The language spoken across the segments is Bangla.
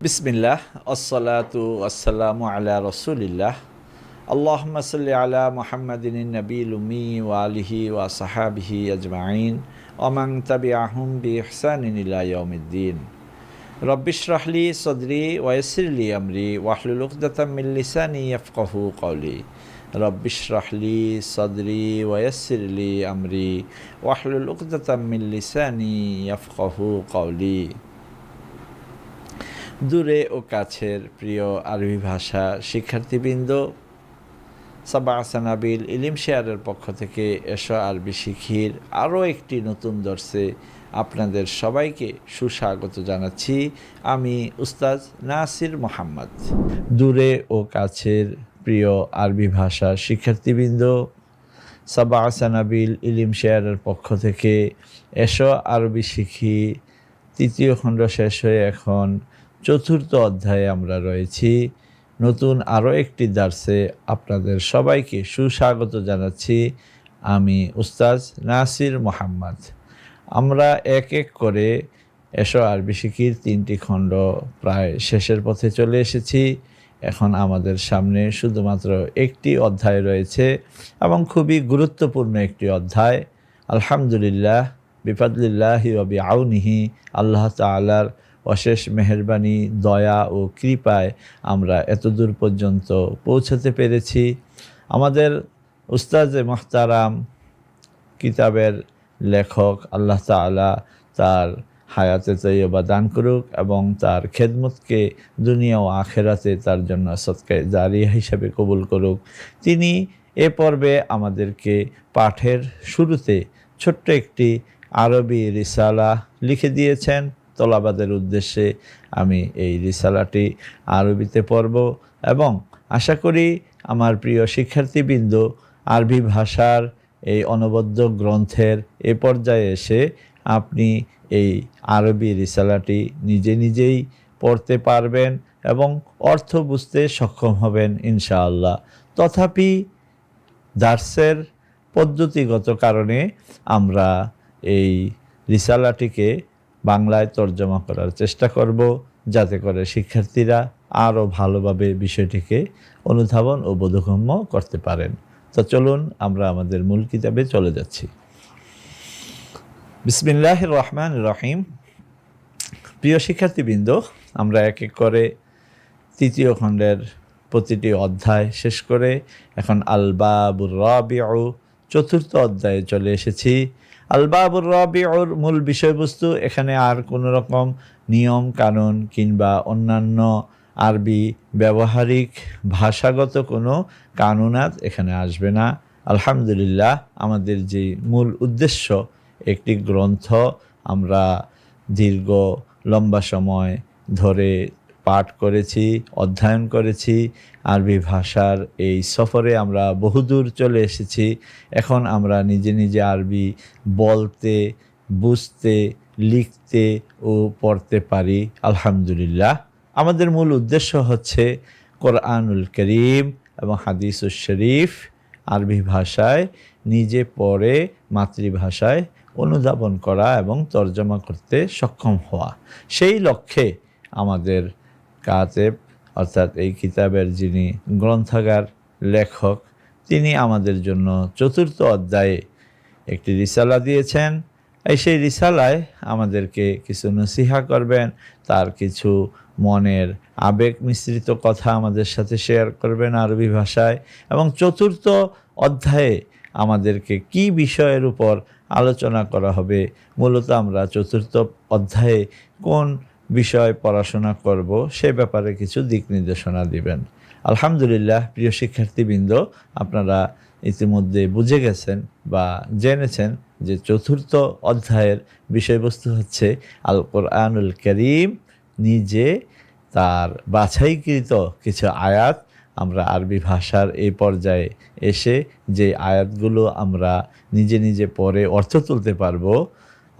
বিসমিল্লাহ আসসালাতু আসসালামু আলা রসুলিল্লাহ আল্লাহুম্মা সাল্লি আলা মুহাম্মাদিন নবিয়্যিল উম্মি ওয়া আলিহি ওয়া সাহাবিহি আজমাইন ওয়া মান তাবিআহুম বিইহসানিন ইলা ইয়াউমিদ্দিন রব্বিশরাহ লি সাদরি ওয়া ইয়াসসির লি আমরি ওয়াহলুল উকদাতাম মিন লিসানি ইয়াফকাহু কওলি রব্বিশরাহ লি সাদরি ওয়া ইয়াসসির লি আমরি ওয়াহলুল উকদাতাম মিন লিসানি ইয়াফকাহু কওলি। দূরে ও কাছের প্রিয় আরবি ভাষা শিক্ষার্থীবৃন্দ, সাবা সানাবিল ইলিম শেয়ারের পক্ষ থেকে এসো আরবি শিখির আরও একটি নতুন দর্শে আপনাদের সবাইকে সুস্বাগত জানাচ্ছি। আমি উস্তাজ নাসির মোহাম্মদ। দূরে ও কাছের প্রিয় আরবি ভাষা শিক্ষার্থীবৃন্দ, সাবা সানাবিল ইলিম শেয়ারের পক্ষ থেকে এসো আরবি শিখি তৃতীয় খণ্ড শেষ হয়ে এখন চতুর্থ অধ্যায়ে আমরা রয়েছি। নতুন আরও একটি দার্সে আপনাদের সবাইকে সুস্বাগত জানাচ্ছি। আমি উস্তাজ নাসির মোহাম্মদ। আমরা এক এক করে এসো আরবি শিখির 3টি খণ্ড প্রায় শেষের পথে চলে এসেছি। এখন আমাদের সামনে শুধুমাত্র একটি অধ্যায় রয়েছে এবং খুবই গুরুত্বপূর্ণ একটি অধ্যায়। আলহামদুলিল্লাহ, বিফাদলিল্লাহি ওয়া বিআউনিহি, আল্লাহ তাআলার অশেষ মেহেরবানি, দয়া ও কৃপায় আমরা এতদূর পর্যন্ত পৌঁছাতে পেরেছি। আমাদের উস্তাজে মুহতারাম, কিতাবের লেখক, আল্লাহ তাআলা তার হায়াতে তৈয়বা দান করুক এবং তার খেদমতকে দুনিয়া ও আখেরাতে তার জন্য সদকায়ে জারিয়া হিসাবে কবুল করুক। তিনি এ পর্বে আমাদেরকে পাঠের শুরুতে ছোট্ট একটি আরবি রিসালা লিখে দিয়েছেন। তলাবাদের উদ্দেশ্যে আমি এই রিসালাটি আরবিতে পড়ব এবং আশা করি আমার প্রিয় শিক্ষার্থীবৃন্দ আরবি ভাষার এই অনবদ্য গ্রন্থের এ পর্যায়ে এসে আপনি এই আরবি রিসালাটি নিজেই পড়তে পারবেন এবং অর্থ বুঝতে সক্ষম হবেন ইনশাআল্লাহ। তথাপি দার্সের পদ্ধতিগত কারণে আমরা এই রিসালাটিকে বাংলায় তর্জমা করার চেষ্টা করব, যাতে করে শিক্ষার্থীরা আরও ভালোভাবে বিষয়টিকে অনুধাবন ও বোধগম্য করতে পারেন। তো চলুন আমরা আমাদের মূল কিতাবে চলে যাচ্ছি। বিসমিল্লাহির রহমানির রহিম। প্রিয় শিক্ষার্থীবৃন্দ, আমরা এক এক করে তৃতীয় খণ্ডের প্রতিটি অধ্যায় শেষ করে এখন আল বাবুর রাবিউ, চতুর্থ অধ্যায়ে চলে এসেছি। আল বাবুর রাবিউর মূল বিষয়বস্তু, এখানে আর কোনো রকম নিয়ম কানুন কিংবা অন্যান্য আরবি ব্যবহারিক ভাষাগত কোনো কানুনাত এখানে আসবে না। আলহামদুলিল্লাহ, আমাদের যে মূল উদ্দেশ্য, একটি গ্রন্থ আমরা দীর্ঘ লম্বা সময় ধরে পাঠ করেছি, অধ্যয়ন করেছি। আরবি ভাষার এই সফরে আমরা বহুদূর চলে এসেছি। এখন আমরা নিজে আরবি বলতে, বুঝতে, লিখতে ও পড়তে পারি আলহামদুলিল্লাহ। আমাদের মূল উদ্দেশ্য হচ্ছে কোরআনুল করিম এবং হাদিসুস শরীফ আরবি ভাষায় নিজে পড়ে মাতৃভাষায় অনুধাবন করা এবং তর্জমা করতে সক্ষম হওয়া। সেই লক্ষ্যে আমাদের কাতেব, অর্থাৎ এই কিতাবের যিনি গ্রন্থাগার লেখক, তিনি আমাদের জন্য চতুর্থ অধ্যায়ে একটি রিসালা দিয়েছেন। সেই রিসালায় আমাদেরকে কিছু নসিহা করবেন, তার কিছু মনের আবেগ মিশ্রিত কথা আমাদের সাথে শেয়ার করবেন আরবি ভাষায়। এবং চতুর্থ অধ্যায়ে আমাদেরকে কি বিষয়ের উপর আলোচনা করা হবে, মূলত আমরা চতুর্থ অধ্যায়ে কোন বিষয় পড়াশোনা করব সে ব্যাপারে কিছু দিক নির্দেশনা দিবেন। আলহামদুলিল্লাহ, প্রিয় শিক্ষার্থীবৃন্দ, আপনারা ইতিমধ্যে বুঝে গেছেন বা জেনেছেন যে চতুর্থ অধ্যায়ের বিষয়বস্তু হচ্ছে আল কোরআনুল করিম নিজে তার বাছাইকৃত কিছু আয়াত। আমরা আরবি ভাষার এই পর্যায়ে এসে যে আয়াতগুলো আমরা নিজে পড়ে অর্থ তুলতে পারবো,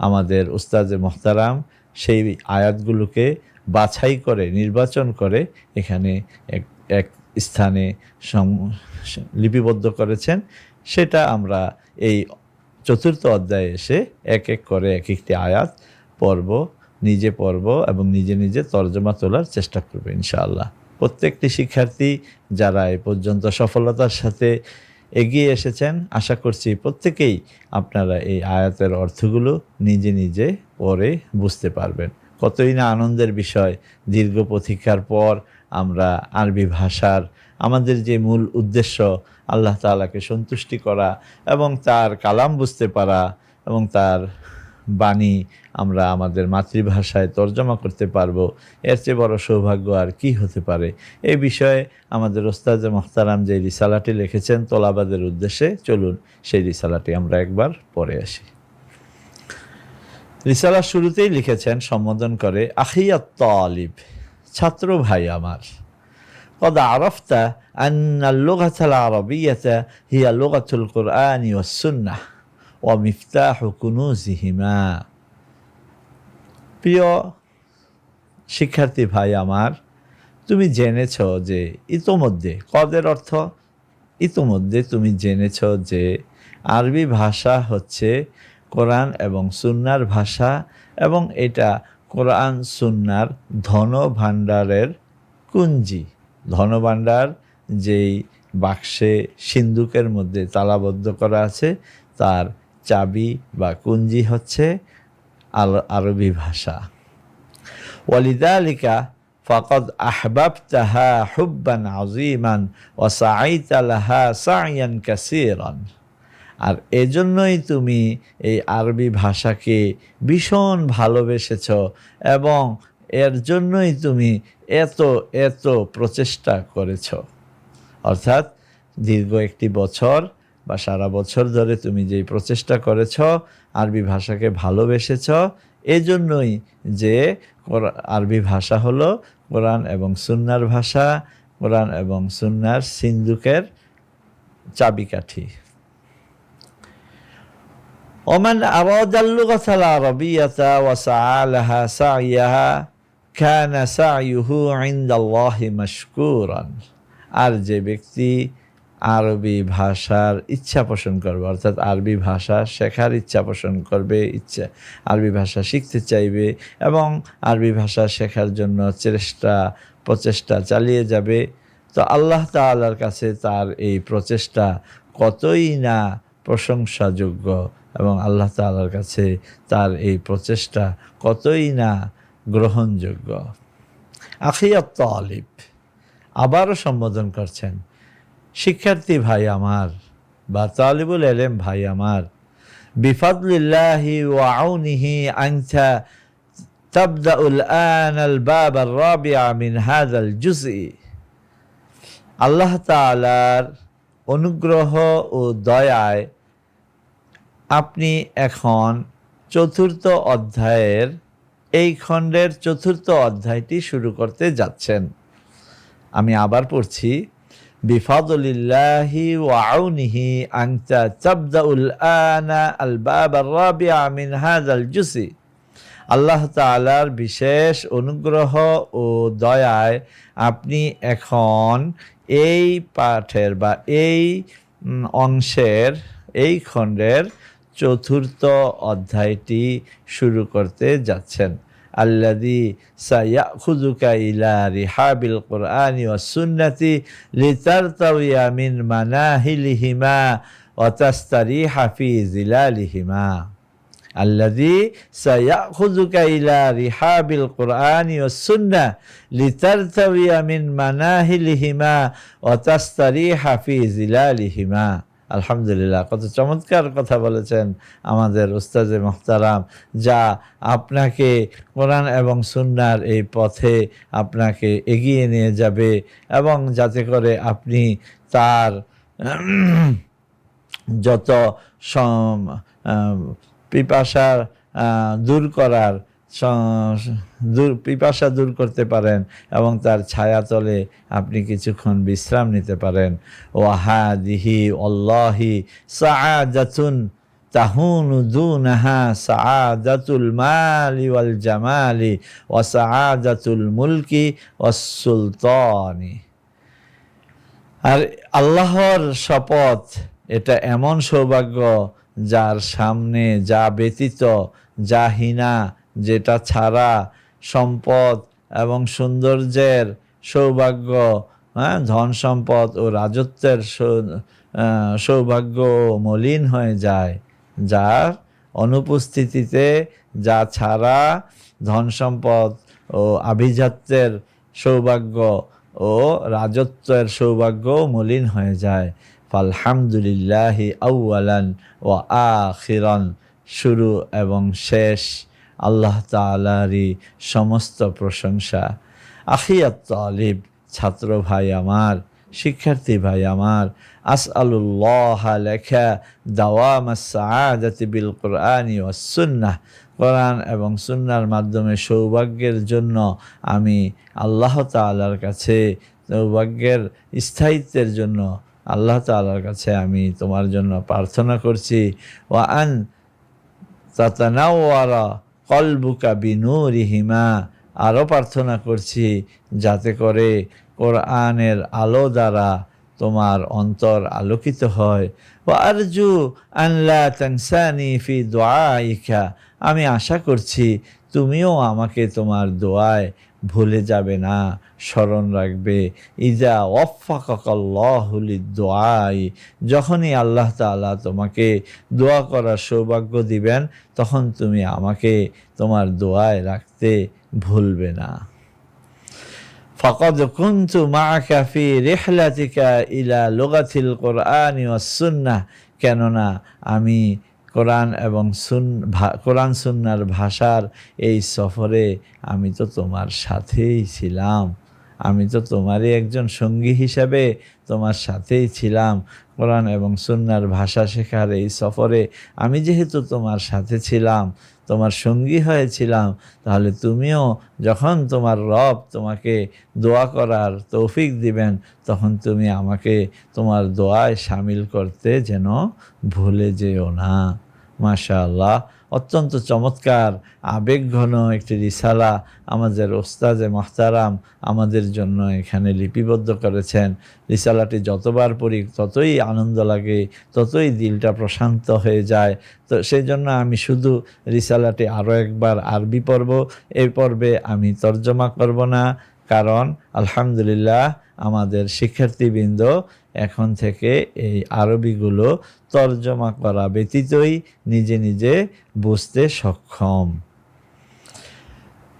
আমাদের উস্তাজে মুহতারাম সেই আয়াতগুলোকে বাছাই করে, নির্বাচন করে এখানে এক স্থানে লিপিবদ্ধ করেছেন। সেটা আমরা এই চতুর্থ অধ্যায়ে এসে এক এক করে এক একটি আয়াত পড়ব নিজে পড়ব এবং নিজে নিজে তর্জমা তোলার চেষ্টা করব ইনশাআল্লাহ। প্রত্যেকটি শিক্ষার্থী যারা এ পর্যন্ত সফলতার সাথে এগিয়ে এসেছেন, আশা করছি প্রত্যেকেই আপনারা এই আয়াতের অর্থগুলো নিজে নিজে পড়ে বুঝতে পারবেন। কতই না আনন্দের বিষয়, দীর্ঘ প্রতীক্ষার পর আমরা আরবি ভাষার আমাদের যে মূল উদ্দেশ্য আল্লাহ তাআলাকে সন্তুষ্টি করা এবং তার কালাম বুঝতে পারা এবং তার বাণী আমরা আমাদের মাতৃভাষায় তর্জমা করতে পারবো, এর চেয়ে বড় সৌভাগ্য আর কি হতে পারে। এই বিষয়ে আমাদের ওস্তাদে মোহতারাম যে রিসালাটি লিখেছেন তোলাবাদের উদ্দেশ্যে, চলুন সেই রিসালাটি আমরা একবার পড়ে আসি। রিসালার শুরুতেই লিখেছেন সম্বোধন করে, আখিয়াত তালিব, ছাত্র ভাই আমার, قد عرفت أن اللغة العربية هي لغة القرآن والسنة ومفتاح كنوزهما। প্রিয় শিক্ষার্থী ভাই আমার, তুমি জেনেছ যে ইতোমধ্যে, কদের অর্থ ইতোমধ্যে তুমি জেনেছ যে আরবি ভাষা হচ্ছে কোরআন এবং সুন্নার ভাষা এবং এটা কোরআন সুন্নার ধন ভাণ্ডারের কুঞ্জি। ধনভাণ্ডার যেই বাক্সে সিন্দুকের মধ্যে তালাবদ্ধ করা আছে তার চাবি বা কুঞ্জি হচ্ছে আরবি ভাষা। ওয়ালিদালিকা ফাকাদ আহবাবতাহা হুব্বান আযীমান ওয়া সাআইতা লাহা সা'য়ান কাসীরান। আর এজন্যই তুমি এই আরবি ভাষাকে ভীষণ ভালোবেসেছ এবং এর জন্যই তুমি এত এত প্রচেষ্টা করেছ। অর্থাৎ দীর্ঘ একটি বছর বা সারা বছর ধরে তুমি যেই প্রচেষ্টা করেছ আরবি ভাষাকে ভালোবেসেছ, এজন্যই যে আরবি ভাষা হলো কোরআন এবং সুন্নার ভাষা, কোরআন এবং সুন্নার সিন্দুকের চাবিকাঠি। ওমান আরাদাল লুগাতাল আরাবিয়াতা ওয়া সাআ লাহা সা'য়াহা কানা সা'য়ুহু ইনদাল্লাহি মাশকুরান। আর যে ব্যক্তি আরবি ভাষার ইচ্ছা পোষণ করবে, অর্থাৎ আরবি ভাষা শেখার ইচ্ছা পোষণ করবে, আরবি ভাষা শিখতে চাইবে এবং আরবি ভাষা শেখার জন্য প্রচেষ্টা চালিয়ে যাবে, তো আল্লাহ তাআলার কাছে তার এই প্রচেষ্টা কতই না প্রশংসাযোগ্য এবং আল্লাহ তাআলার কাছে তার এই প্রচেষ্টা কতই না গ্রহণযোগ্য। আখিয়াত তালিব, আবারও সম্বোধন করছেন, শিক্ষার্থী ভাই আমার বা তালিবুল ইলম ভাই আমার, বিফাদলিল্লাহি ওয়া আউনিহি আনতা তাবদাউল আনাল বাব আর-রাবিআ মিন হাযাল জুজই। আল্লাহ তাআলার অনুগ্রহ ও দয়ায় আপনি এখন চতুর্থ অধ্যায়ের এই খণ্ডের চতুর্থ অধ্যায়টি শুরু করতে যাচ্ছেন। আমি আবার পড়ছি, বিফাদলিল্লাহি ওয়া আউনিহি আনতা তাবদাউল আনা আল বাব আর-রাবিআ মিন হাযাল জুজই। আল্লাহ তাআলার বিশেষ অনুগ্রহ ও দয়ায় আপনি এখন এই পাঠের বা এই অংশের এই খণ্ডের চতুর্থ অধ্যায়টি শুরু করতে যাচ্ছেন। আল্লাযী সায়াখুযুকা ইলা রিহাবিল কুরআনি ওয়াস সুন্নাতি লিতারতাওয়িয়া মিন মানাহিলিহিমা ওয়া তাস্তারিহা ফি জিলালিহিমা। আল্লাযী সায়াখুযুকা ইলা রিহাবিল কুরআনি ওয়াস সুন্নাহ লিতারতাওয়িয়া মিন মানাহিলিহিমা ওয়া তাস্তারিহা ফি জিলালিহিমা। আলহামদুলিল্লাহ, কত চমৎকার কথা বলেছেন আমাদের উস্তাদে মোহতারাম, যা আপনাকে কোরআন এবং সুন্নাহর এই পথে আপনাকে এগিয়ে নিয়ে যাবে এবং যাতে করে আপনি তার যত পিপাসা দূর করার পিপাসা দূর করতে পারেন এবং তার ছায়া তলে আপনি কিছুক্ষণ বিশ্রাম নিতে পারেন। ওয়াহাদিহি আল্লাহি সাআদাতুন তাহুনু দুনাহা সাআদাতুল মালি ওয়াল জামালি ওয়া সাআদাতুল মুলকি ওয়াস সুলতানি। আর আল্লাহর শপথ, এটা এমন সৌভাগ্য যার সামনে, যা ব্যতীত, যা হিনা, যেটা ছাড়া সম্পদ এবং সৌন্দর্যের সৌভাগ্য, ধন সম্পদ ও রাজত্বের সৌভাগ্য মলিন হয়ে যায়, যার অনুপস্থিতিতে, যা ছাড়া ধন সম্পদ ও আভিজাত্যের সৌভাগ্য ও রাজত্বের সৌভাগ্য মলিন হয়ে যায়। ফালহামদুলিল্লাহি আউয়ালান ও আখিরান, শুরু এবং শেষ আল্লাহ তাআলারই সমস্ত প্রশংসা। আখিয়াত তালিব, ছাত্র ভাই আমার, শিক্ষার্থী ভাই আমার, আসআলুল্লাহ লাকা দাওয়ামাস সাআদাতি বিল কুরআনি ওয়াস সুন্নাহ, কোরআন এবং সুন্নাহর মাধ্যমে সৌভাগ্যের জন্য আমি আল্লাহ তাআলার কাছে, সৌভাগ্যের স্থায়িত্বের জন্য আল্লাহ তাআলার কাছে আমি তোমার জন্য প্রার্থনা করছি। ওয়া আন তাতানাওয়ারা কলবুকা বিনূরিহিমা, আরও প্রার্থনা করছি যাতে করে কোরআনের আলো দ্বারা তোমার অন্তর আলোকিত হয়। ওয়া আরজু আন লা তানসানি ফি দুআইকা, আমি আশা করছি তুমিও আমাকে তোমার দোয়ায় ভুলে যাবে না, স্মরণ রাখবে। ইজা ওয়াফাকাকাল্লাহু লিদ-দুআই, যখনই আল্লাহ তাআলা তোমাকে দোয়া করার সৌভাগ্য দিবেন, তখন তুমি আমাকে তোমার দোয়ায় রাখতে ভুলবে না। ফাকাদ কুনতু মাআকা ফি রিহলাতিকা ইলা লুগাতিল কুরআনি ওয়াস সুন্নাহ, কেননা আমি কোরআন এবং কোরআন সুন্নাহর ভাষার এই সফরে আমি তো তোমার সাথেই ছিলাম, আমি তো তোমারই একজন সঙ্গী হিসাবে তোমার সাথেই ছিলাম। কোরআন এবং সুন্নাহর ভাষা শেখার এই সফরে আমি যেহেতু তোমার সাথে ছিলাম, তোমার সঙ্গী হয়েছিলাম, তাহলে তুমিও যখন তোমার রব তোমাকে দোয়া করার তৌফিক দিবেন, তখন তুমি আমাকে তোমার দোয়ায় শামিল করতে যেন ভুলে যেও না। মাশাআল্লাহ, অত্যন্ত চমৎকার আবেগঘন একটি রিসালা আমাদের ওস্তাদে মোহতারাম আমাদের জন্য এখানে লিপিবদ্ধ করেছেন। রিসালাটি যতবার পড়ি ততই আনন্দ লাগে, ততই দিলটা প্রশান্ত হয়ে যায়। তো সেই জন্য আমি শুধু রিসালাটি আরও একবার আরবি পড়ব, এই পর্বে আমি তর্জমা করব না, কারণ আলহামদুলিল্লাহ আমাদের শিক্ষার্থীবৃন্দ এখন থেকে এই আরবিগুলো তর্জমা করা ব্যতীতই নিজে নিজে বুঝতে সক্ষম।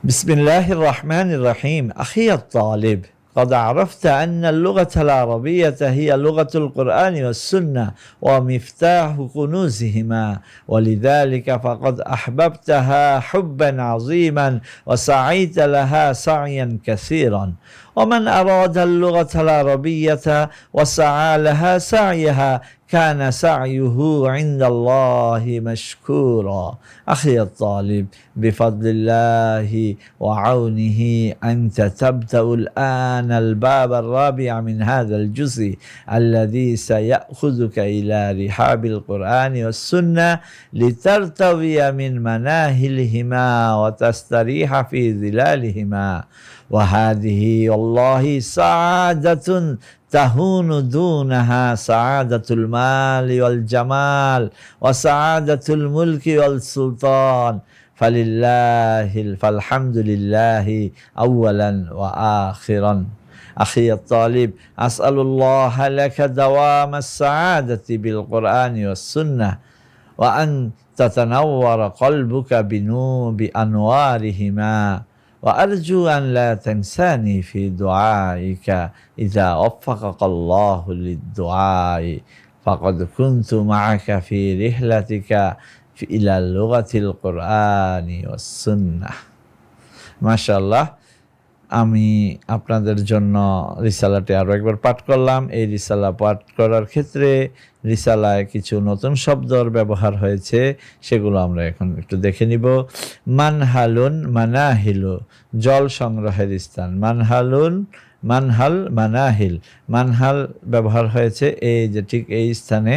বিসমিল্লাহির রহমানির রহিম। আখিয়াত তালিব, قد عرفت أن اللغة العربية هي لغة القرآن والسنة ومفتاح كنوزهما، ولذلك فقد أحببتها حبا عظيما وسعيت لها سعيا كثيرا. ومن أراد اللغة العربية وسعى لها سعيها كان سعيه عند الله مشكورا. أخي الطالب، بفضل الله وعونه أنت تبدأ الآن الباب الرابع من هذا الجزء الذي سيأخذك إلى رحاب القرآن والسنة لترتوي من مناهلهما وتستريح في ظلالهما. وهذه والله سعادة تهون دونها سعادة المال والجمال وسعادة الملك والسلطان. فالحمد لله أولا وآخرا. أخي الطالب، أسأل الله لك دوام السعادة بالقرآن والسنة، وأن تتنور قلبك بأنوارهما، وأرجو أن لا تنساني في دعائك إذا وفقك الله للدعاء، فقد كنت معك في رحلتك إلى لغة القرآن والسنة. ما شاء الله, আমি আপনাদের জন্য রিসালাটি আরও একবার পাঠ করলাম। এই রিসালা পাঠ করার ক্ষেত্রে রিসালায় কিছু নতুন শব্দর ব্যবহার হয়েছে, সেগুলো আমরা এখন একটু দেখে নিব। মানহালুন, মানাহিলু, জল সংগ্রহের স্থান। মানহালুন, মানহাল, মানাহিল। মানহাল ব্যবহার হয়েছে এই যে ঠিক এই স্থানে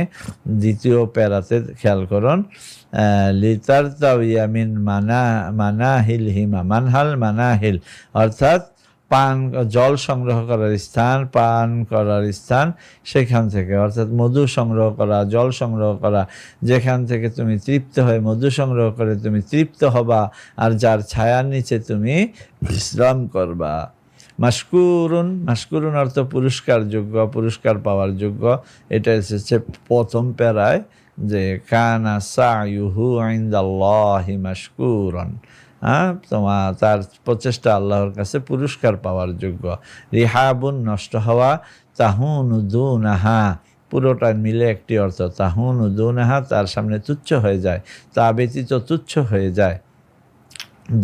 দ্বিতীয় প্যারাতে, খেয়াল করুন। লিতারতাউইয়া মিন মানাহিল হিমা, মানহাল মানাহিল, অর্থাৎ জল সংগ্রহ করার স্থান, পান করার স্থান, সেখান থেকে অর্থাৎ মধু সংগ্রহ করা, জল সংগ্রহ করা, যেখান থেকে তুমি তৃপ্ত হয়ে মধু সংগ্রহ করে তুমি তৃপ্ত হবা, আর যার ছায়ার নিচে তুমি বিশ্রাম করবা। মাশকুরুন, মাশকুরুন অর্থ পুরস্কারযোগ্য, পুরস্কার পাওয়ার যোগ্য। এটা এসেছে প্রথম প্যারায় যে কানা সায়ুহু ইনদাল্লাহি মাশকুরন, তার প্রচেষ্টা আল্লাহর কাছে পুরস্কার পাওয়ার যোগ্য। রিহাবুন নষ্ট হওয়া, তাহুনু দুনাহা পুরোটা মিলে একটি অর্থ, তাহুনু দুনাহা তার সামনে তুচ্ছ হয়ে যায়, তা ব্যতীত তুচ্ছ হয়ে যায়।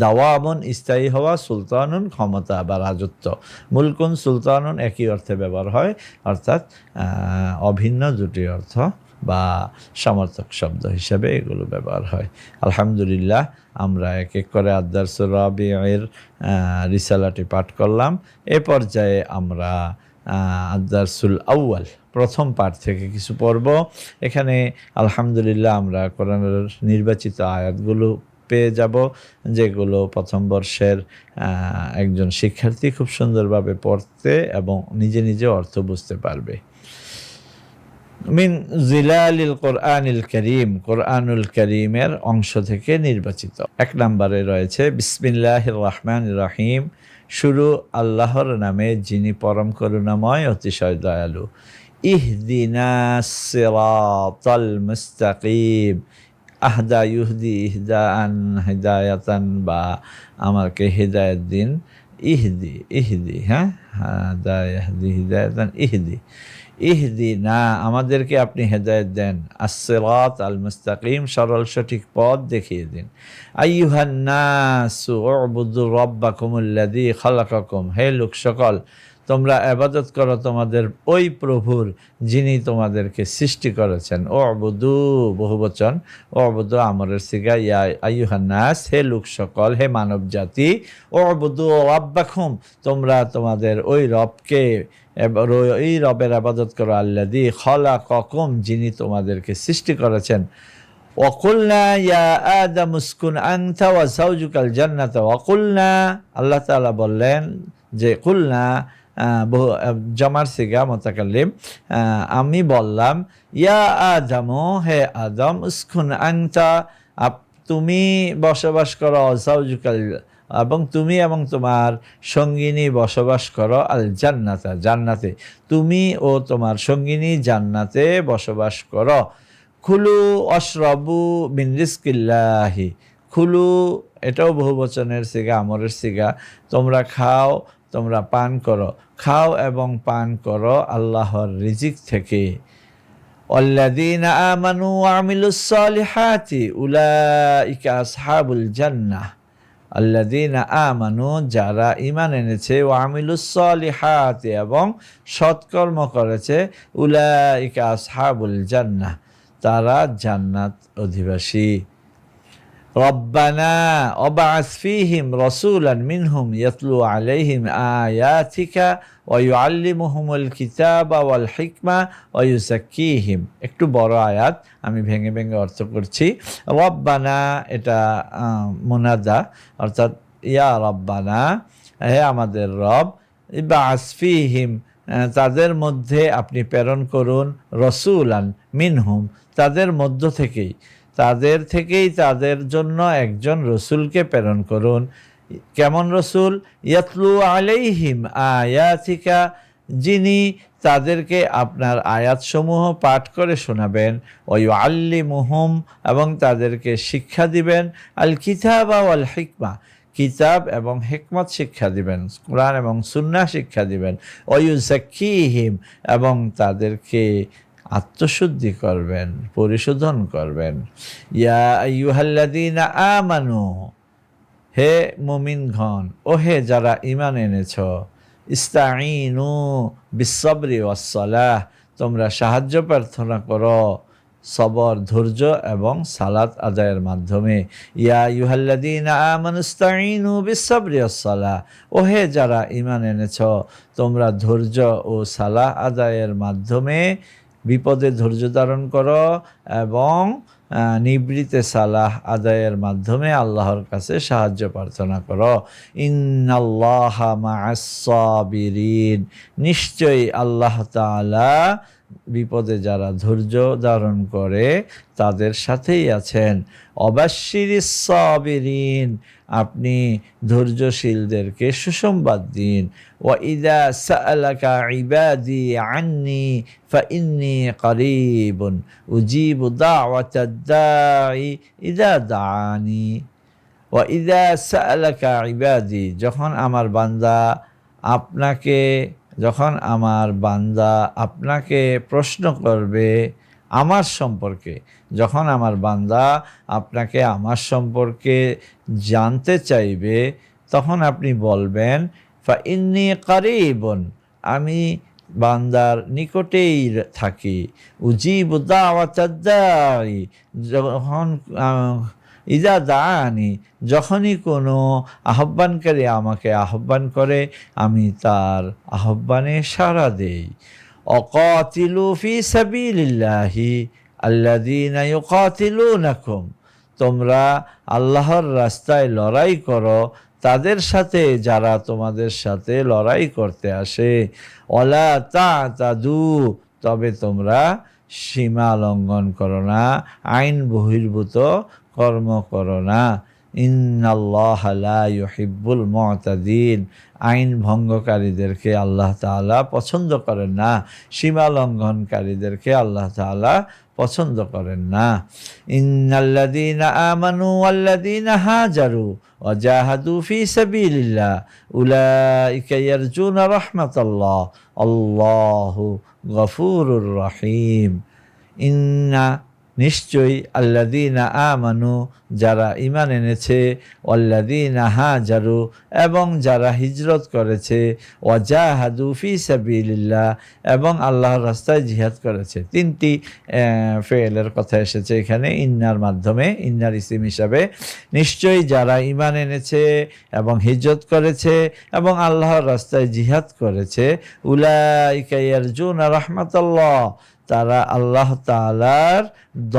দাওয়ামন স্থায়ী হওয়া, সুলতানুন ক্ষমতা বা রাজত্ব, মুলকুন সুলতানুন একই অর্থে ব্যবহার হয়, অর্থাৎ অভিন্ন দুটি অর্থ বা সমর্থক শব্দ হিসেবে এগুলো ব্যবহার হয়। আলহামদুলিল্লাহ, আমরা এক এক করে আদ-দারসুর রাবি'ের রিসালাটি পাঠ করলাম। এ পর্যায়ে আমরা আদ-দারসুল আউয়াল প্রথম পাঠ থেকে কিছু পড়ব। এখানে আলহামদুলিল্লাহ আমরা কোরআনের নির্বাচিত আয়াতগুলো পেয়ে যাব, যেগুলো প্রথম বর্ষের একজন শিক্ষার্থী খুব সুন্দরভাবে পড়তে এবং নিজে নিজে অর্থ বুঝতে পারবে। মিন জিলালিল কোরআনিল করিম, কোরআনুল করিমের অংশ থেকে নির্বাচিত। এক নম্বরে রয়েছে বিসমিল্লাহির রহমানির রহিম, শুরু আল্লাহর নামে যিনি পরম করুণাময় অতিশয় দয়ালু। ইহদিনাস সিরাতাল মুস্তাকিম, আহদা ইহদি ইহদান হিদায়াতান, বা আমাকে হিদায়াত দিন। ইহদি ইহদি, হাদা ইহদি হিদায়াতান, ইহদি ইহদি না আমাদেরকে আপনি হেদায়েত দেন। আস-সিরাত আল মুস্তাকিম, সরল সঠিক পথ দেখিয়ে দিন। আইয়ুহান নাসু উবুদু রাব্বাকুমুল্লাযী খালাকাকুম, হে লোক সকল তোমরা ইবাদত করো তোমাদের ওই প্রভুর যিনি তোমাদেরকে সৃষ্টি করেছেন। উবুদু বহুবচন, উবুদু আমরের সিগা, ইয়া আইয়ুহান নাস হে লোক সকল, হে মানব জাতি। উবুদু রাব্বাকুম তোমরা তোমাদের ওই রবকে, এই রবের ইবাদত করো, আল্লাযী খালাকাকুম যিনি তোমাদেরকে সৃষ্টি করেছেন। ওয়াকুলনা ইয়া আদাম উসকুন আনতা ওয়া যাওজুকাল জান্নাতা, ওয়াকুলনা আল্লাহ তাআলা বললেন যে কুলনা জমার সিগা মুতাকাল্লিম, আমি বললাম, ইয়া আদম হে আদম, উসকুন আনতা তুমি বসবাস করো, যাওজুকাল এবং তুমি এবং তোমার সঙ্গিনী বসবাস করো, আল জান্নাতা জান্নাতে, তুমি ও তোমার সঙ্গিনী জান্নাতে বসবাস করো। খুলু অশরাবু মিন রিজকিল্লাহি, খুলু এটাও বহুবচনের সিগা, আমরের সিগা, তোমরা খাও, তোমরা পান করো, খাও এবং পান করো আল্লাহর রিজিক থেকে। ওয়াল্লাযীনা আমানু ওয়া আমিলুস সালিহাতি উলাইকা আসহাবুল জান্নাহ, আল্লাযীনা আমানু যারা ঈমান এনেছে, ওয়া আমিলুস সালিহাতি এবং সৎকর্ম করেছে, উলাইকা আসহাবুল জান্নাহ তারা জান্নাত অধিবাসী। রব্বানা ওয়াবআস ফীহিম রাসূলান মিনহুম ইয়াতলু আলাইহিম আয়াতিকা ওয়া ইউআল্লিমুহুমুল কিতাবা ওয়াল হিকমা ওয়া ইউযাক্কিহিম। একটু বড় আয়াত, আমি ভেঙে ভেঙে অর্থ করছি। রব্বানা এটা মুনাদা, অর্থাৎ ইয়া রব্বানা হে আমাদের রব, ইবআস ফীহিম তাদের মধ্যে আপনি প্রেরণ করুন, রসুলান মিনহুম তাদের মধ্য থেকেই, তাদের থেকেই তাদের জন্য একজন রসুলকে প্রেরণ করুন। কেমন রসুল? ইয়াতলু আলাইহিম আয়াতিকা যিনি তাদেরকে আপনার আয়াতসমূহ পাঠ করে শোনাবেন, ওয়া ইউআল্লিমুহুম এবং তাদেরকে শিক্ষা দিবেন, আল কিতাবা ওয়াল হিকমা কিতাব এবং হিকমত শিক্ষা দিবেন, কোরআন এবং সুন্নাহ শিক্ষা দিবেন, ওয়া ইউযাক্কিহিম এবং তাদেরকে আত্মশুদ্ধি করবেন, পরিশোধন করবেন। ইয়া আইয়ুহাল্লাযীনা আমানু হে মুমিনগণ, ও হে যারা ঈমান এনেছ, ইস্তাঈনু বিসসবরি ওয়াসসালাহ তোমরা সাহায্য প্রার্থনা করো সবর, ধৈর্য এবং সালাত আদায়ের মাধ্যমে। ইয়া আইয়ুহাল্লাযীনা আমানু ইস্তাঈনু বিসসবরি ওয়াসসালাহ ও হে যারা ঈমান এনেছ তোমরা ধৈর্য ও সালাহ আদায়ের মাধ্যমে বিপদে ধৈর্য ধারণ করো এবং নিবৃতে সালাহ আদায়ের মাধ্যমে আল্লাহর কাছে সাহায্য প্রার্থনা করো। ইন্নাল্লাহা মা'আস সাবিরিন, নিশ্চয়ই আল্লাহ তাআলা বিপদে যারা ধৈর্য ধারণ করে তাদের সাথেই আছেন। অবাশশিরিস সাবিরিন, আপনি ধৈর্যশীলদেরকে সুসংবাদ দিন। ওয়া ইযা সাআলাকা ইবাদি আন্নি ফাইন্নী করিবুন উজিবু দাওয়াতাদ দাঈ ইযা দাআনি। ওয়া ইযা সাআলাকা ইবাদি, যখন আমার বান্দা আপনাকে প্রশ্ন করবে আমার সম্পর্কে, যখন আমার বান্দা আপনাকে আমার সম্পর্কে জানতে চাইবে, তখন আপনি বলবেন ফাইন্নী করিবুন, আমি বান্দার নিকটেই থাকি। উজিবু দাওয়াতাদ দাঈ, যখন ইযা দাআনি, যখনই কোনো আহ্বানকারী আমাকে আহ্বান করে আমি তার আহ্বানে সাড়া দেই। অকাতিলু ফি সাবিলিল্লাহি আল্লাযীনা ইউকাতিলুনাকুম, তোমরা আল্লাহর রাস্তায় লড়াই করো তাদের সাথে যারা তোমাদের সাথে লড়াই করতে আসে। ওয়ালা তা'তাদু, তবে তোমরা সীমা লঙ্ঘন করো না, আইন বহির্ভূত কর্ম করো না। ইন্নাল্লাহা লা ইউহিব্বুল মু'তাদিন, আইন ভঙ্গকারীদেরকে আল্লাহ তাআলা পছন্দ করেন না, সীমা লঙ্ঘনকারীদেরকে আল্লাহ তাআলা পছন্দ করেন না। ইন্নাল্লাযীনা আমানু ওয়াল্লাযীনা হাজারু ওয়া জাহাদু ফি সাবিলিল্লাহ উলাইকা ইয়ারজুনা রাহমাতাল্লাহ আল্লাহু গফুরুর রহিম। নিশ্চয়ই আল্লাযীনা আমানু, যারা ঈমান এনেছে, ওয়াল্লাযীনা হাজারু, এবং যারা হিজরত করেছে, ওয়া জাহাদু ফি সাবিলিল্লাহ, এবং আল্লাহর রাস্তায় জিহাদ করেছে। তিনটি ফেলের কথা এসেছে এখানে ইন্নার মাধ্যমে, ইন্নার ইসিম হিসাবে। নিশ্চয়ই যারা ঈমান এনেছে এবং হিজরত করেছে এবং আল্লাহর রাস্তায় জিহাদ করেছে, উলাইকা ইয়ারজুনা রাহমাতাল্লাহ, তারা আল্লাহ তাআলার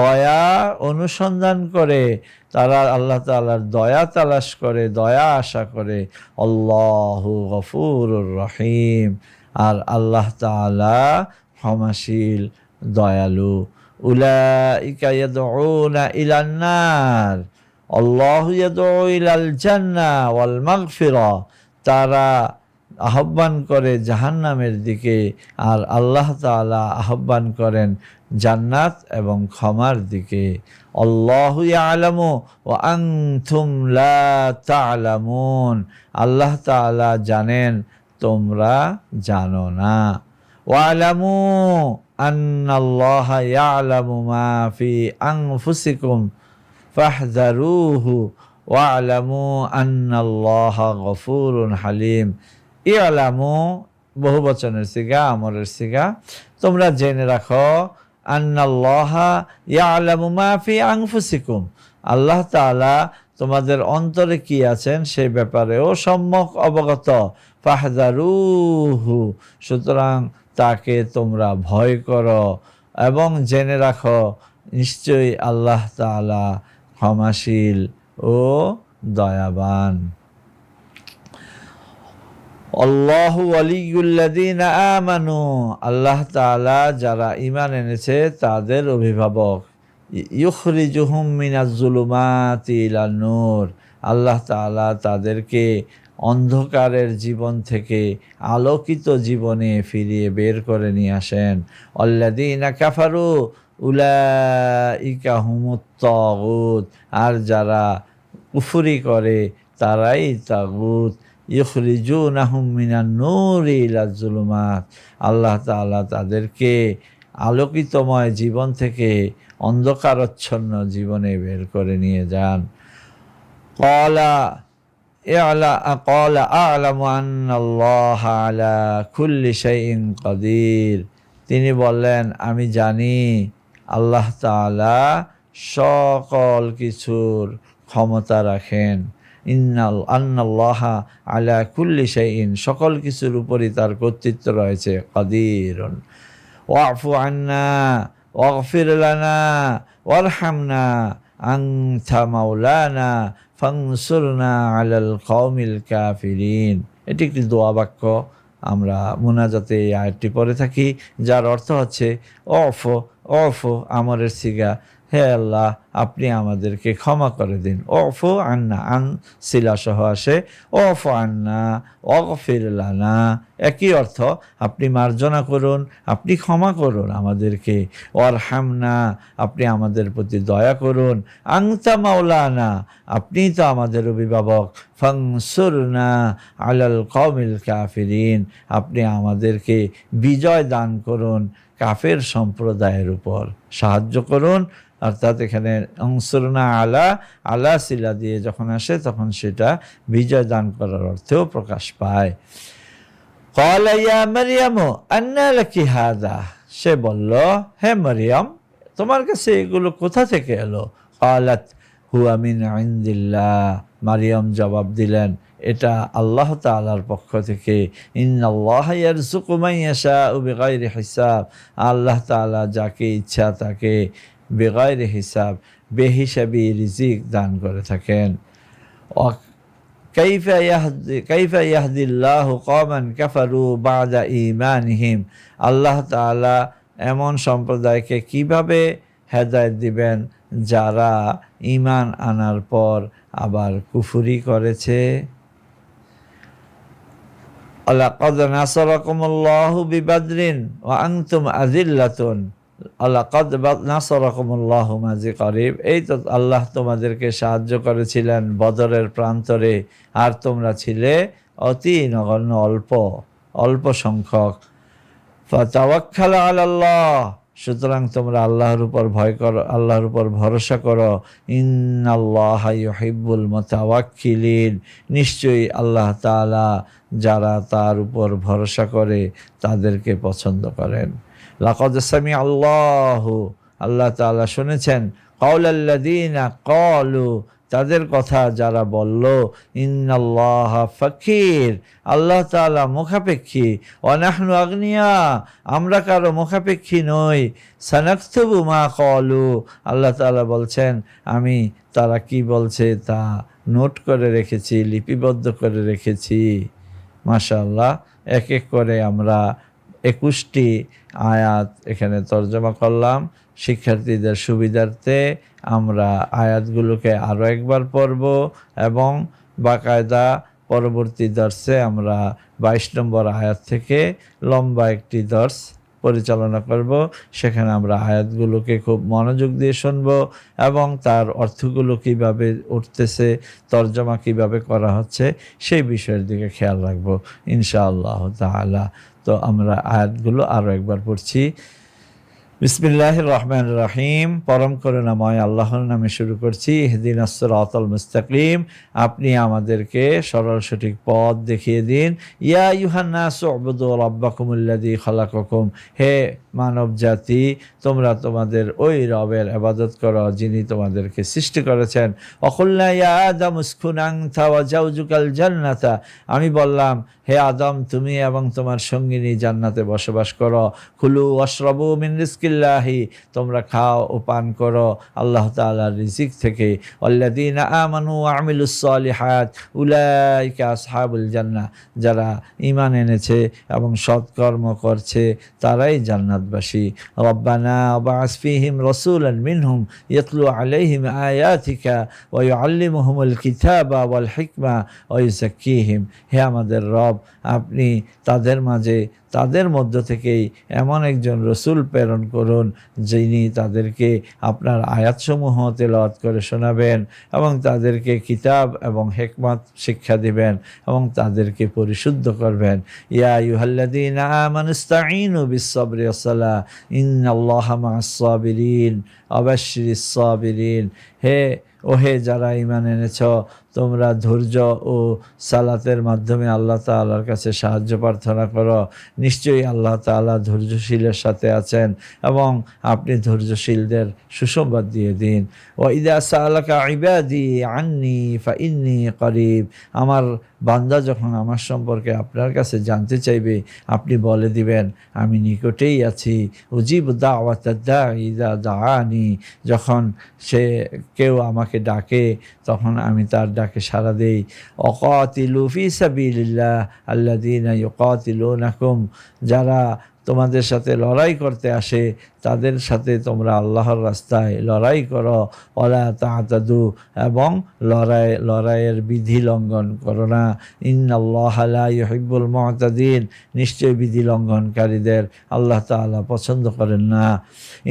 দয়া অনুসন্ধান করে, তারা আল্লাহ তাআলার দয়া তালাশ করে, দয়া আশা করে। আল্লাহু গফুরুর রহিম, আর আল্লাহ তাআলা ক্ষমাশীল দয়ালু। উলাইকা ইয়াদউনা ইলান নার আল্লাহু ইয়াদউ ইলাল জান্নাহ ওয়াল মাগফিরা, তারা আহ্বান করে জাহান্নামের দিকে, আর আল্লাহ তাআলা আহ্বান করেন জান্নাত এবং ক্ষমার দিকে। আল্লাহু ইয়ালামু ওয়া আনতুম লা তা'লামুন, আল্লাহ তাআলা জানেন তোমরা জানো না। ওয়ালামু আন্নাল্লাহা ইয়ালামু মা ফি আনফুসিকুম ফাহযারুহু ওয়ালামু আন্নাল্লাহা গফুরুন হালিম। ইয়ালামু বহুবচনের সিগা, আমরের সিগা। তোমরা জেনে রাখো, আন্নাল্লাহা ইয়ালামু মা ফি আনফুসিকুম, আল্লাহ তাআলা তোমাদের অন্তরে কি আছেন সেই ব্যাপারেও সম্যক অবগত। ফাহযারুহু, সুতরাং তাকে তোমরা ভয় করো এবং জেনে রাখো নিশ্চয়ই আল্লাহ তাআলা ক্ষমাশীল ও দয়াবান। আল্লাহু ওয়ালিয়ুল্লাযীনা আমানু, আল্লাহ তাআলা যারা ঈমান এনেছে তাদের অভিভাবক। ইউখরিজুহুম মিনাজ যুলুমাতি ইলান নূর, আল্লাহ তাআলা তাদেরকে অন্ধকারের জীবন থেকে আলোকিত জীবনে ফিরিয়ে বের করে নিয়ে আসেন। আল্লাযীনা কাফারু উলাইকা হুমুত তাগুত, আর যারা কুফরি করে তারাই তাগুত। ইউখরিজুনাহুম মিনান নূরি ইলাজ যুলুমাত, আল্লাহ তাআলা তাদেরকে আলোকিতময় জীবন থেকে অন্ধকারচ্ছন্ন জীবনে বের করে নিয়ে যান। ক্বালা আ'লামু আন্নাল্লাহা আলা কুল্লি শাইইন কাদির, তিনি বললেন আমি জানি আল্লাহ তাআলা সকল কিছুর ক্ষমতা রাখেন। আন্নাল্লাহা আলা কুল্লি শাইইন, সকল কিছুর উপরই তার কর্তৃত্ব রয়েছে। কাদিরুন ওয়াফু আন্না ওয়াগফির লানা ওয়ারহামনা আনতা মাওলানা ফানসুরনা আলাল কওমিল কাফিরিন। এটি একটি দোয়া বাক্য, আমরা মুনাজাতে এই আয়াতটি পড়ে থাকি, যার অর্থ হচ্ছে ওফো ওফো, আমরের সিগা, হে আল্লাহ আপনি আমাদেরকে ক্ষমা করে দিন। ওফো আন্না, আন সিলা সহ আসে, ওফো আন্না ওয়াগফির লানা, একই অর্থ, আপনি মার্জনা করুন, আপনি ক্ষমা করুন আমাদেরকে। ওয়ারহামনা, আপনি আমাদের প্রতি দয়া করুন। আনতা মাওলানা, আপনিই তো আমাদের অভিভাবক। ফানসুরনা আলাল কওমিল কাফিরিন, আপনি আমাদেরকে বিজয় দান করুন কাফের সম্প্রদায়ের উপর, সাহায্য করুন। অর্থাৎ এখানে অংসুরনা আলা, আলা সিলা দিয়ে যখন আসে তখন সেটা বিজয় দান করার অর্থেও প্রকাশ পায়। ক্বালা ইয়া মারইয়াম আন্না লাকি হাযা, সে বলল, হে মারইয়াম তোমার কাছে এগুলো কোথা থেকে এলো? ক্বালাত হুয়া মিন ইনদিল্লাহ, মারইয়াম জবাব দিলেন, এটা আল্লাহ তাআলার পক্ষ থেকে। ইন্নাল্লাহা ইয়ারযুকু মান ইয়াশাউ বিগাইরি হিসাব, আল্লাহ তাআলা যাকে ইচ্ছা তাকে বিগাইরি হিসাব, বেহিসাবি রিজিক দান করে থাকেন। কাইফা ইয়াহদিল্লাহু কওমান কাফারু বা'দা ঈমানিহিম, আল্লাহ তাআলা এমন সম্প্রদায়কে কিভাবে হেদায়েত দিবেন যারা ঈমান আনার পর আবার কুফরি করেছে। লাকাদ নাসারাকুমুল্লাহু বিবাদরিন ওয়া আনতুম আযিল্লাতুন, লাকাদ নাসারাকুমুল্লাহু মাজি করিব, এই তো আল্লাহ তোমাদেরকে সাহায্য করেছিলেন বদরের প্রান্তরে, আর তোমরা ছিলে অতি নগণ্য, অল্প সংখ্যক। ফাতাওয়াক্কাল আলাল্লাহ, সুতরাং তোমরা আল্লাহর উপর ভয় করো, আল্লাহর উপর ভরসা করো। ইন্নাল্লাহা ইউহিব্বুল মুতাওয়াক্কিলিন, নিশ্চয়ই আল্লাহ তাআলা যারা তার উপর ভরসা করে তাদেরকে পছন্দ করেন। লাকাদ সামিআ আল্লাহু, আল্লাহ তাআলা শুনেছেন, কাওলাল্লাযীনা ক্বালু, তাদের কথা যারা বলল, ইন্নাল্লাহা ফাকির, আল্লাহ তাআলা মুখাপেক্ষী, ওয়া নাহনু আগনিয়া, আমরা কারো মুখাপেক্ষী নই। সানাকতুবু মা ক্বালু, আল্লাহ তাআলা বলছেন আমি তারা কি বলছে তা নোট করে রেখেছি, লিপিবদ্ধ করে রেখেছি। মাশাআল্লাহ, এক এক করে আমরা 21টি আয়াত এখানে তর্জমা করলাম। শিক্ষার্থীদের সুবিধার্থে আমরা আয়াতগুলোকে আরও একবার পড়ব এবং বাকায়দা পরবর্তী দর্শে আমরা 22 নম্বর আয়াত থেকে লম্বা একটি দর্শ পরিচালনা করব। সেখানে আমরা আয়াতগুলোকে খুব মনোযোগ দিয়ে শুনব এবং তার অর্থগুলো কিভাবে উঠতেছে, তর্জমা কিভাবে করা হচ্ছে সেই বিষয়ের দিকে খেয়াল রাখবো ইনশাআল্লাহ তাআলা। তো আমরা আয়াতগুলো আরও একবার পড়ছি। বিসমিল্লাহির রহমানির রহিম, পরম করুণাময় আল্লাহর নামে শুরু করছি। ইহদিনাস সিরাতাল মুস্তাকিম, আপনি আমাদেরকে সরল সঠিক পথ দেখিয়ে দিন। ইয়া আইয়ুহান নাসু উবুদু রাব্বাকুমুল্লাযী খালাকাকুম, হে মানব জাতি তোমরা তোমাদের ওই রবের ইবাদত করো যিনি তোমাদেরকে সৃষ্টি করেছেন। ওয়াকুলনা ইয়া আদম উসকুন আনতা ওয়া জাওজুকাল জান্নাতা, আমি বললাম হে আদম তুমি এবং তোমার সঙ্গিনী জান্নাতে বসবাস করো। কুলু ওয়াশরাবু মিন রিজকিল্লাহি, তোমরা খাও ও পান করো আল্লাহ তাআলার রিজিক থেকে। ওয়াল্লাযীনা আমানু ওয়া আমিলুস সালিহাত উলাইকা আসহাবুল জান্নাহ, যারা ঈমান এনেছে এবং সৎকর্ম করছে তারাই জান্নাতবাসী। রব্বানা ওয়াবআস ফীহিম রাসূলান মিনহুম ইয়াতলু আলাইহিম আয়াতিকা ওয়া ইউআল্লিমুহুমুল কিতাবা ওয়াল হিকমা ওয়া ইউযাক্কিহিম, হে আমাদের রব আপনি তাদের মাঝে তাদের মধ্য থেকেই এমন একজন রসুল প্রেরণ করুন যিনি তাদেরকে আপনার আয়াতসমূহ তেলাওয়াত করে শোনাবেন এবং তাদেরকে কিতাব এবং হিকমত শিক্ষা দিবেন এবং তাদেরকে পরিশুদ্ধ করবেন। ইয়া আইয়ুহাল্লাযীনা আমানুস্তাঈনু বিস-সাবরি ওয়াস-সালাহ ইন্নাল্লাহা মা'আস-সাবিরিন ওয়া বাশশিরিস-সাবিরিন, হে ওহে যারা ঈমান এনেছ, তোমরা ধৈর্য ও সালাতের মাধ্যমে আল্লাহ তাআলার কাছে সাহায্য প্রার্থনা করো। নিশ্চয়ই আল্লাহ তাআলা ধৈর্যশীলের সাথে আছেন এবং আপনি ধৈর্যশীলদের সুসংবাদ দিয়ে দিন। ওয়া ইযা সাআলাকা ইবাদি আন্নী ফাইন্নী করিব, আমার বান্দা যখন আমার সম্পর্কে আপনার কাছে জানতে চাইবে, আপনি বলে দিবেন আমি নিকটেই আছি। উজিবু দাওয়াতাদ দাঈ ইযা দাআনি, যখন সে কেউ আমাকে ডাকে তখন আমি তার ডাকে সাড়া দেই। ওয়াকাতিলু ফি সাবিলিল্লাহ আল্লাযীনা ইউকাতিলুনাকুম, যারা তোমাদের সাথে লড়াই করতে আসে তাদের সাথে তোমরা আল্লাহর রাস্তায় লড়াই করো। ওয়ালা তা'তাদু, এবং লড়াইয়ের বিধি লঙ্ঘন করো না। ইন্নাল্লাহা লা ইউহিব্বুল মু'তাদিন, নিশ্চয় বিধি লঙ্ঘনকারীদের আল্লাহ তাআলা পছন্দ করেন না।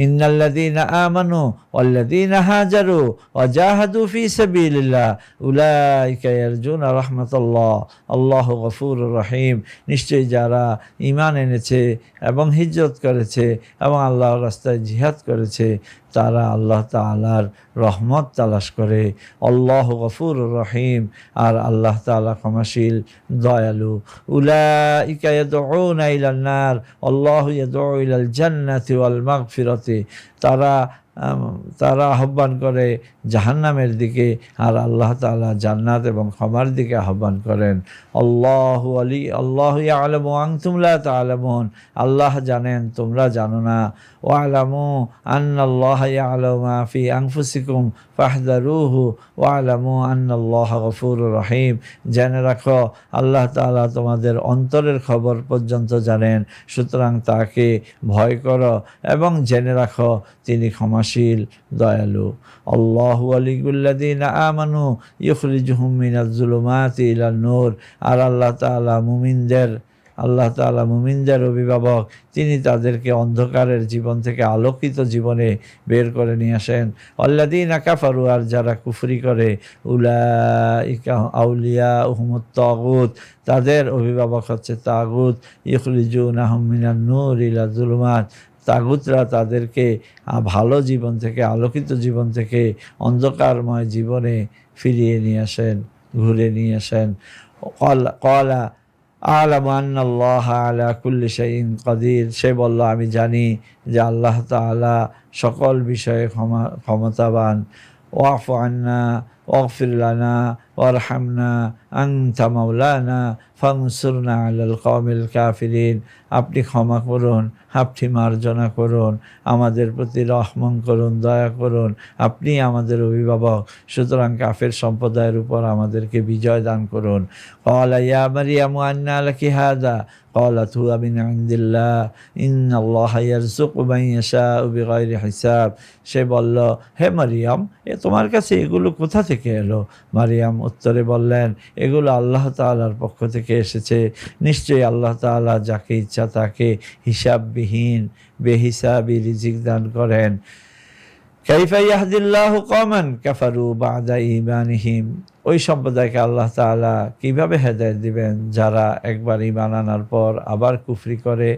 ইন্নাল্লাযীনা আমানু ওয়াল্লাযীনা হাজারু ওয়া জাহাদু ফি সাবিলিল্লাহ উলাইকা ইয়ারজুনা রাহমাতাল্লাহ আল্লাহু গফুরুর রহিম, নিশ্চয়ই যারা ঈমান এনেছে এবং হিজরত করেছে এবং আল্লাহর রাস্তায় জিহাদ করেছে তারা আল্লাহ তাআলার রহমত তালাশ করে। আল্লাহু গফুরুর রহিম, আর আল্লাহ তাআলা ক্ষমাশীল দয়ালু। উলাইকা ইয়াদউনা ইলান নার আল্লাহু ইয়াদউ ইলাল জান্নাতি ওয়াল মাগফিরাতি, তারা আহ্বান করে জাহান্নামের দিকে, আর আল্লাহ তাআলা জান্নাত এবং ক্ষমার দিকে আহ্বান করেন। আল্লাহু ইয়ালামু ওয়া আনতুম লা তা'লামুন, আল্লাহ জানেন তোমরা জানো না। ওয়া'লামু আন্নাল্লাহা ইয়ালামু মা ফি আনফুসিকুম ফাহযারুহু ওয়া'লামু আন্নাল্লাহা গফুরুর রহিম, জেনে রাখো আল্লাহ তাআলা তোমাদের অন্তরের খবর পর্যন্ত জানেন, সুতরাং তাকে ভয় করো এবং জেনে রাখো তিনি ক্ষমাশীল দয়ালু। আল্লাহু ওয়ালিয়ুল্লাযীনা আমানু ইউখরিজুহুম মিনাজ যুলুমাতি ইলান নূর, আর আল্লাহ তাআলা মুমিনদের অভিভাবক, তিনি তাদেরকে অন্ধকারের জীবন থেকে আলোকিত জীবনে বের করে নিয়ে আসেন। আল্লাযীনা কাফারু, আর যারা কুফরি করে, উলাইকা আউলিয়াউহুমুত তাগুত, তাদের অভিভাবক হচ্ছে তাগুত। ইউখরিজুনাহুম মিনান নূর ইলা যুলুমাত, তাগুতরা তাদেরকে ভালো জীবন থেকে আলোকিত জীবন থেকে অন্ধকারময় জীবনে ফিরিয়ে নিয়ে আসেন, ঘুরে নিয়ে আসেন। ক্বালা আ'লামু আন্নাল্লাহা আলা কুল্লি শাইইন কাদির, সে বলল আমি জানি যে আল্লাহ তাআলা সকল বিষয়ে ক্ষমতাবান। ওয়াফু আন্না ওয়াগফির লানা ওয়ারহামনা আনতা মাওলানা ফানসুরনা আলাল কওমিল কাফিরিন, আপনি ক্ষমা করুন, আপনি মার্জনা করুন, আমাদের প্রতি রহম করুন, দয়া করুন, আপনি আমাদের অভিভাবক, সুতরাং কাফের সম্প্রদায়ের উপর আমাদেরকে বিজয় দান করুন। ক্বালা ইয়া মারইয়ামু আন্না লাকি হাযা ক্বালাত হুয়া মিন ইনদিল্লাহ ইন্নাল্লাহা ইয়ারযুকু মান ইয়াশাউ বিগাইরি হিসাব, সে বলল হে মারিয়াম, তোমার কাছে এগুলো কোথা থেকে এলো? মারিয়াম উত্তরে বললেন এগুলো আল্লাহ তাআলার পক্ষ থেকে এসেছে, নিশ্চয়ই আল্লাহ তাআলা যাকে ইচ্ছা তাকে হিসাববিহীন বেহিসাবি রিজিক দান করেন। কাইফা ইয়াহদিল্লাহু কওমান কাফারু বা'দা ঈমানিহিম, ওই সম্প্রদায়কে আল্লাহ তাআলা কিভাবে হেদায়েত দিবেন যারা একবার ঈমান আনার পর আবার কুফরি করে।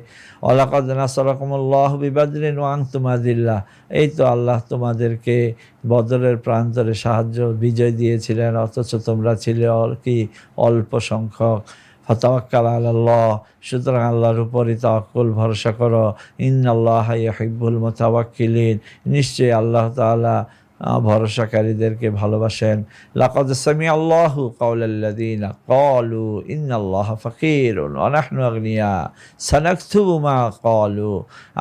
ওয়ালাকাদ নাসারাকুমুল্লাহু বিবাদরিন ওয়া আনতুম আযিল্লাহ, এই তো আল্লাহ তোমাদেরকে বদরের প্রান্তরে বিজয় দিয়েছিলেন, অথচ তোমরা ছিলে কি অল্প সংখ্যক। ফাতাওয়াক্কাল আলাল্লাহ, সুতরাং আল্লাহর উপরই তাওয়াক্কুল ভরসা করো। ইন্নাল্লাহা ইউহিব্বুল মুতাওয়াক্কিলিন, নিশ্চয়ই আল্লাহ তাআলা ভরসাকারীদেরকে ভালোবাসেন। লাকাদ সামিআল্লাহু কাওলাল্লাযীনা ক্বালু ইন্নাল্লাহা ফাকীরুন ওয়া নাহনু আগনিয়া সানাকতুবু মা ক্বালু,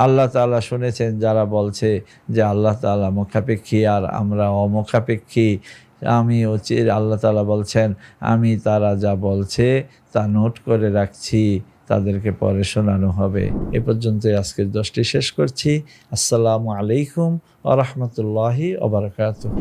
আল্লাহ তাআলা শুনেছেন যারা বলছে যে আল্লাহ তাআলা মুখাপেক্ষী আর আমরা অমুখাপেক্ষী। আল্লাহ তাআলা বলছেন আমি তারা যা বলছে তা নোট করে রাখছি, তাদেরকে পরে শোনানো হবে। এ পর্যন্তই আজকের 10টি শেষ করছি। আসসালামু আলাইকুম ওয়া রাহমাতুল্লাহি ওয়া বারাকাতুহু।